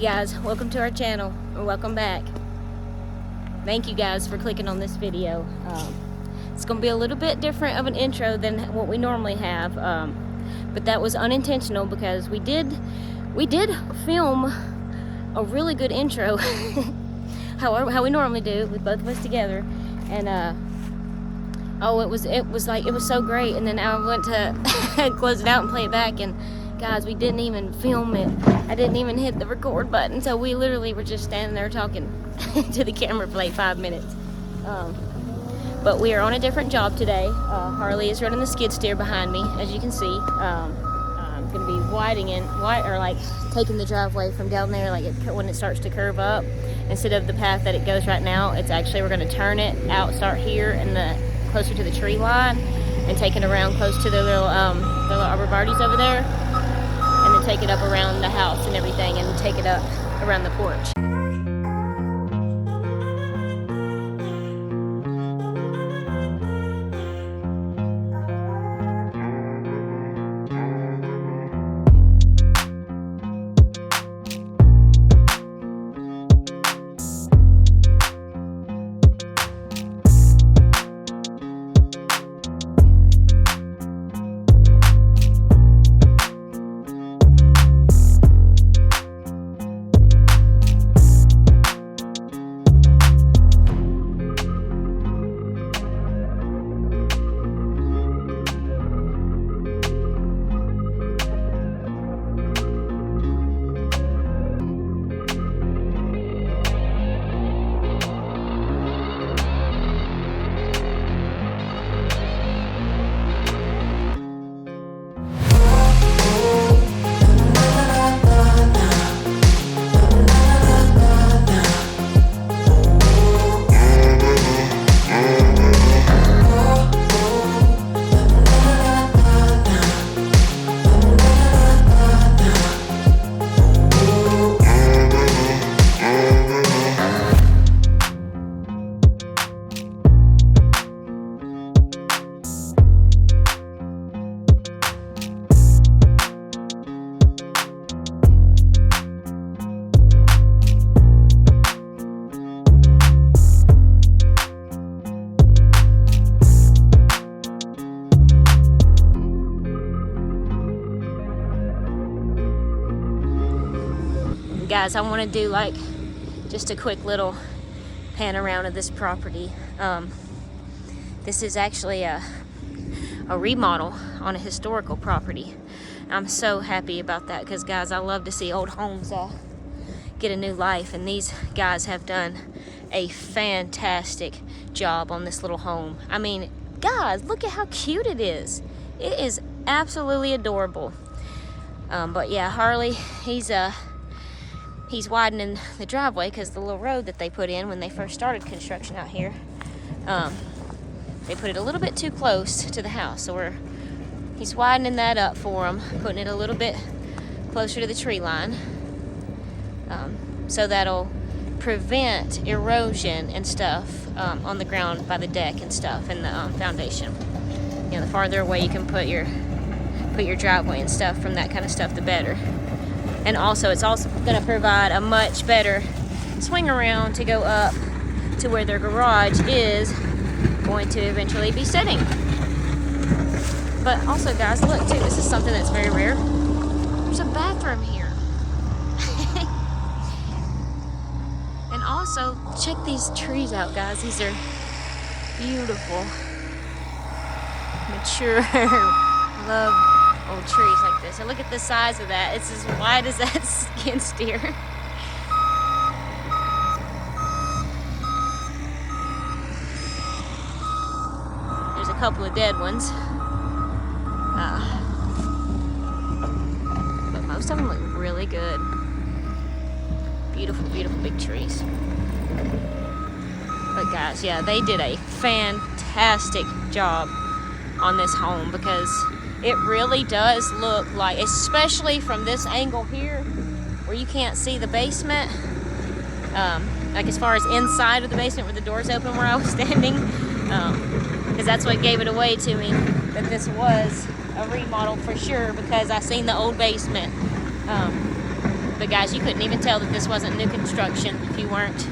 guys, welcome to our channel, or welcome back. Thank you guys for clicking on this video. It's gonna be a little bit different of an intro than what we normally have, but that was unintentional because we did film a really good intro how we normally do with both of us together, and it was so great. And then I went to close it out and play it back, and guys, we didn't even film it. I didn't even hit the record button, so we literally were just standing there talking to the camera for like 5 minutes. But we are on a different job today. Harley is running the skid steer behind me, as you can see. I'm gonna be taking the driveway from down there, when it starts to curve up, instead of the path that it goes right now. It's actually, we're gonna turn it out, start here and closer to the tree line, and take it around close to the little arborvitaes over there, and then take it up around the house and everything, and take it up around the porch. Guys, I want to do just a quick little pan around of this property. This is actually a remodel on a historical property. I'm so happy about that because, guys, I love to see old homes get a new life, and these guys have done a fantastic job on this little home. I mean, guys, look at how cute it is. It is absolutely adorable. But yeah, Harley, he's widening the driveway because the little road that they put in when they first started construction out here, they put it a little bit too close to the house. So he's widening that up for them, putting it a little bit closer to the tree line, so that'll prevent erosion and stuff on the ground by the deck and stuff, and the foundation. You know, the farther away you can put your driveway and stuff from that kind of stuff, the better. And also, it's also going to provide a much better swing around to go up to where their garage is going to eventually be sitting. But also, guys, look too, this is something that's very rare. There's a bathroom here. And also, check these trees out, guys. These are beautiful, mature, love old trees like this. And look at the size of that. It's as wide as that skid steer. There's a couple of dead ones, but most of them look really good. Beautiful, beautiful big trees. But guys, yeah, they did a fantastic job on this home, because it really does look like, especially from this angle here where you can't see the basement, like as far as inside of the basement where the door's open where I was standing, because that's what gave it away to me, that this was a remodel for sure, because I seen the old basement. But guys, you couldn't even tell that this wasn't new construction if you weren't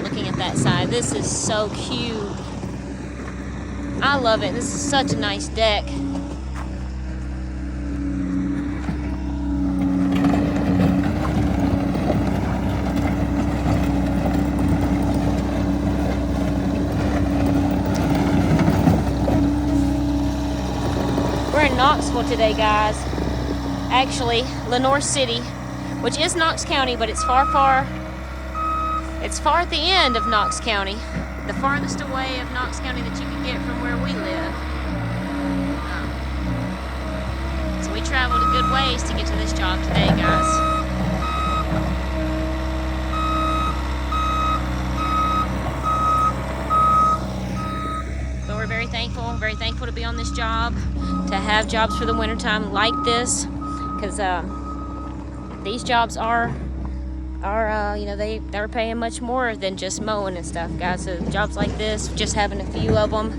looking at that side. This is so cute. I love it. This is such a nice deck. We're in Knoxville today, guys. Actually, Lenoir City, which is Knox County, but it's far at the end of Knox County, the farthest away of Knox County that you can get from where we live. So we traveled a good ways to get to this job today, guys. Very thankful to be on this job, to have jobs for the wintertime like this, because these jobs are you know, they're paying much more than just mowing and stuff, guys. So jobs like this, just having a few of them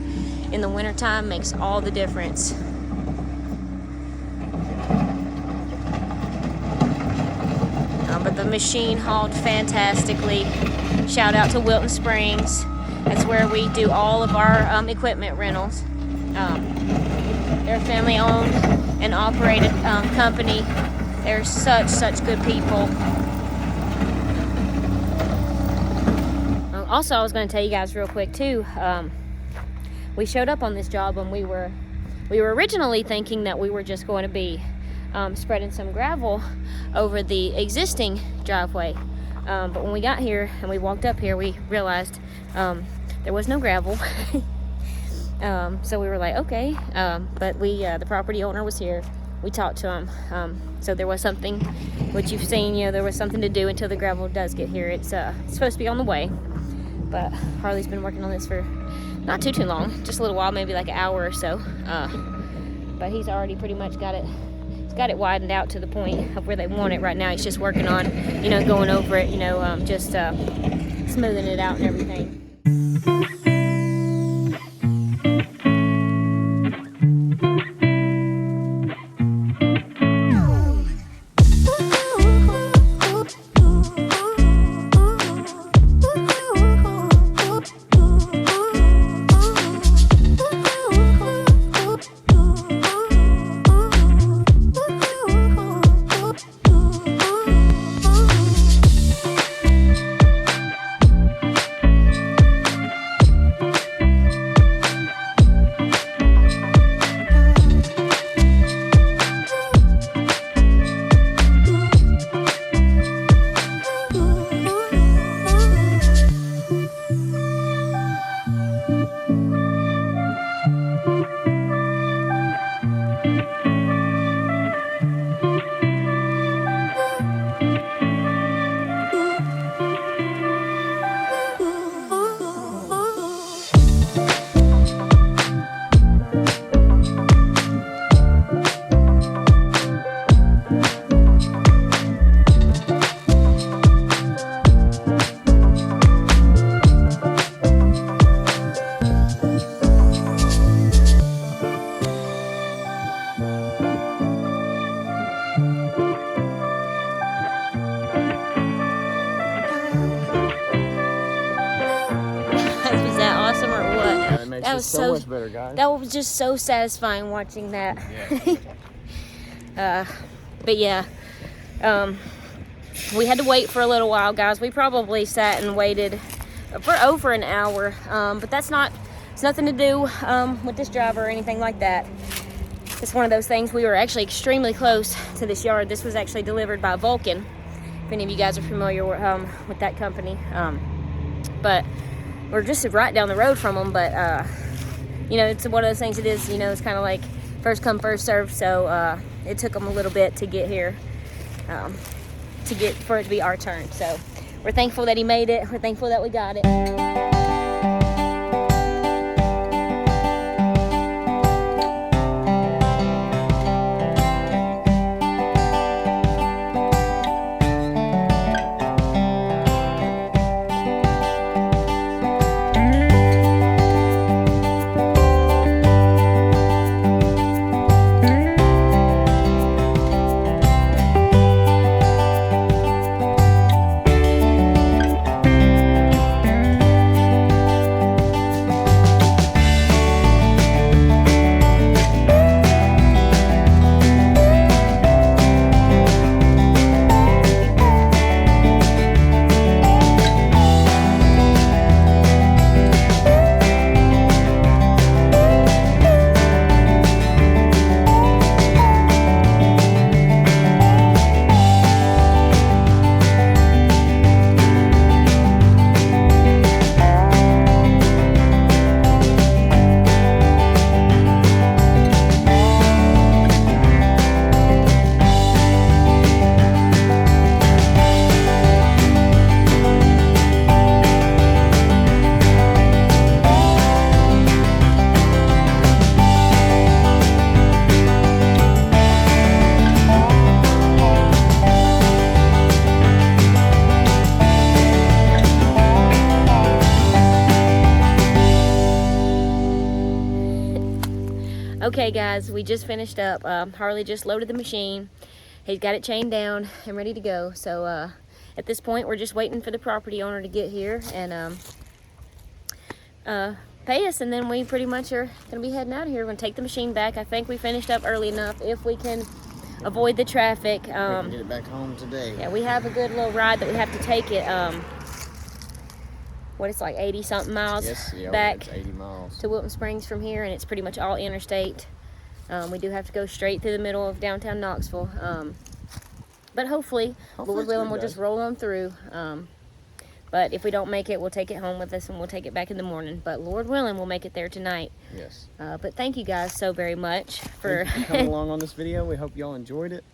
in the wintertime makes all the difference. But the machine hauled fantastically. Shout out to Wilton Springs. That's where we do all of our equipment rentals. They're a family-owned and operated company. They're such good people. Also, I was going to tell you guys real quick too. We showed up on this job and we were originally thinking that we were just going to be spreading some gravel over the existing driveway. But when we got here and we walked up here, we realized there was no gravel. So we were like, okay. But the property owner was here. We talked to him. So there was something, which you've seen, you know, there was something to do until the gravel does get here. It's supposed to be on the way. But Harley's been working on this for not too long, just a little while, maybe like an hour or so. But he's already pretty much got it widened out to the point of where they want it right now. He's just working on, you know, going over it, you know, just smoothing it out and everything. That was so much better, guys. That was just so satisfying watching that. Yeah. But yeah, we had to wait for a little while, guys. We probably sat and waited for over an hour. But it's nothing to do with this job or anything like that. It's one of those things. We were actually extremely close to this yard. This was actually delivered by Vulcan, if any of you guys are familiar with that company. But we're just right down the road from them. But you know, it's one of those things. It is, you know, it's kind of like first come, first served. So it took them a little bit to get here, for it to be our turn. So we're thankful that he made it. We're thankful that we got it. Okay guys, we just finished up. Harley just loaded the machine. He's got it chained down and ready to go. So at this point, we're just waiting for the property owner to get here and pay us, and then we pretty much are gonna be heading out of here. We're gonna take the machine back. I think we finished up early enough if we can avoid the traffic. We can get it back home today. Yeah, we have a good little ride that we have to take it. What, it's like 80 something miles back 80 miles to Wilton Springs from here, and it's pretty much all interstate. We do have to go straight through the middle of downtown Knoxville, but hopefully Lord willing, we'll just roll on through. But if we don't make it, we'll take it home with us and we'll take it back in the morning. But Lord willing, we'll make it there tonight. Yes. But thank you guys so very much for coming along on this video. We hope y'all enjoyed it.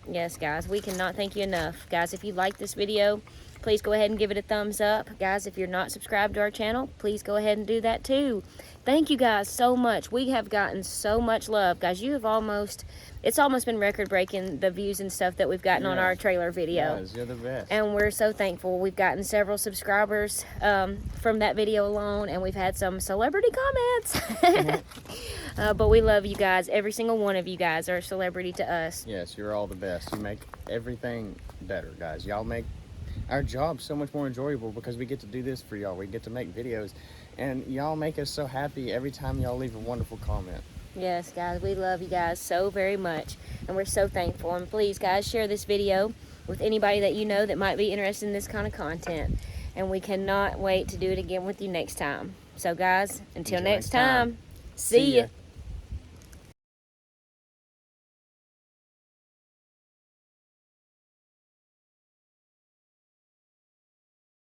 Yes, guys, we cannot thank you enough. Guys, if you like this video, please go ahead and give it a thumbs up. Guys, if you're not subscribed to our channel, please go ahead and do that too. Thank you guys so much. We have gotten so much love. Guys, you have it's almost been record-breaking, the views and stuff that we've gotten on our trailer video. Yes, you're the best. And we're so thankful. We've gotten several subscribers from that video alone, and we've had some celebrity comments. But we love you guys. Every single one of you guys are a celebrity to us. Yes, you're all the best. You make everything better, guys. Y'all make our job so much more enjoyable because we get to do this for y'all. We get to make videos, and y'all make us so happy every time y'all leave a wonderful comment. Yes, guys, we love you guys so very much, and we're so thankful. And please, guys, share this video with anybody that you know that might be interested in this kind of content. And we cannot wait to do it again with you next time. So, guys, until next time, see ya.